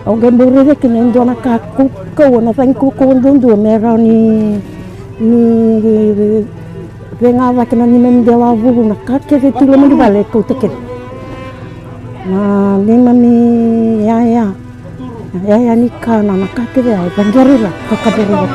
Ang gamburi de kinendo na kaku ko na thank ku ko ndu mera ni venga va kana ni mende wa vu na ka ke tu le mandi vale ko teke na ni mami ya ni kana na ka ke ya bangeri la ka ka bero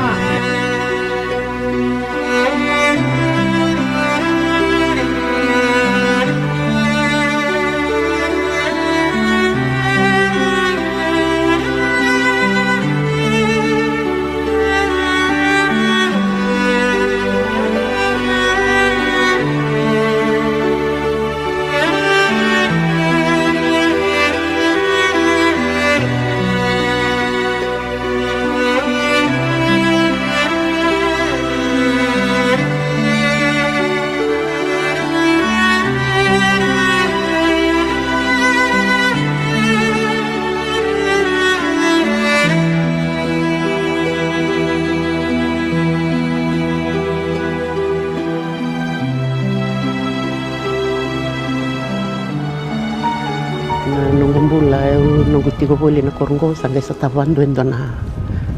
nunggu 30 na koronggo sampai setawan duen dona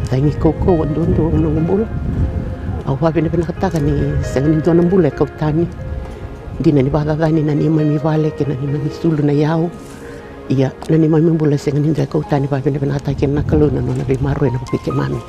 tangi koko wadundu nunggu bul awa bina katakan ni sengani dona bule kau tani dina ni baga gani nani mami vale kena ni mami sulu na yau iya nani mami bule sengani doi kau tani ba bina katakan na kaluna nona bi maru na pikir mami.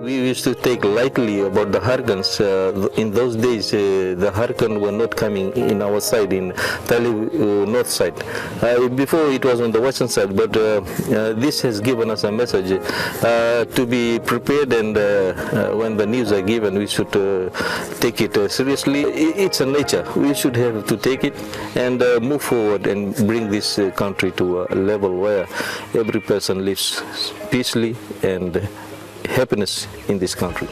We used to take lightly about the hurricanes. In those days, the hurricane were not coming in our side, in Tali north side. Before it was on the western side, but this has given us a message to be prepared, and when the news are given, we should take it seriously. It's a nature. We should have to take it and move forward and bring this country to a level where every person lives peacefully and happiness in this country.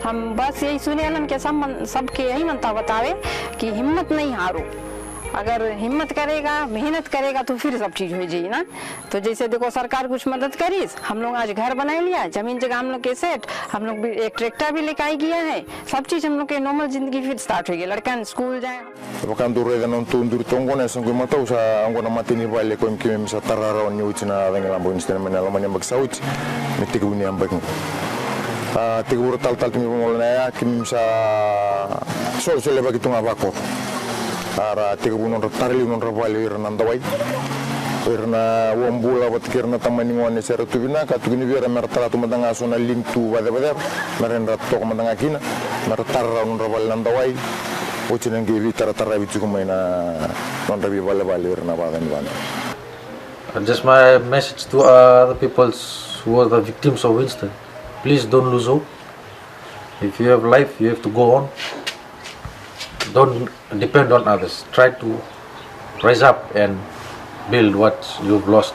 हम बस यही सुने कि सबके यही मनता बतावे कि हिम्मत नहीं हारो अगर हिम्मत करेगा, मेहनत करेगा तो फिर सब चीज हो जाएगी ना। तो जैसे देखो सरकार कुछ मदद करी, हम लोग आज घर बना लिया, जमीन जगह हम लोग के सेट, हम लोग भी एक ट्रैक्टर भी लेकर गया है, सब चीज हम लोग के नॉर्मल जिंदगी फिर स्टार्ट हो गई, लड़का स्कूल जाए। Bahkan dulu ada nonton dulu tonggo na sanggup mata usaha anggo na mati ni balik ko imki misa tarara on yuci na dengan lampu instan mana lamanya bag sauci mesti ko ni ambak tiga buru tal timi mulai ya kim misa sol bagi tunga bako ara tiga buru non tarili non rabali irna ndawai irna wombula wat kirna tamani ngone sera tubina ka tugini vera mertara tu madanga sona lintu wada merenda tok madanga kina mertara non rabali ndawai Ucinan gibi tara bicu kumaina non rabi bale irna bagan ban. Just my message to the people who are the victims of Winston: please don't lose hope. If you have life, you have to go on. Don't depend on others. Try to rise up and build what you've lost.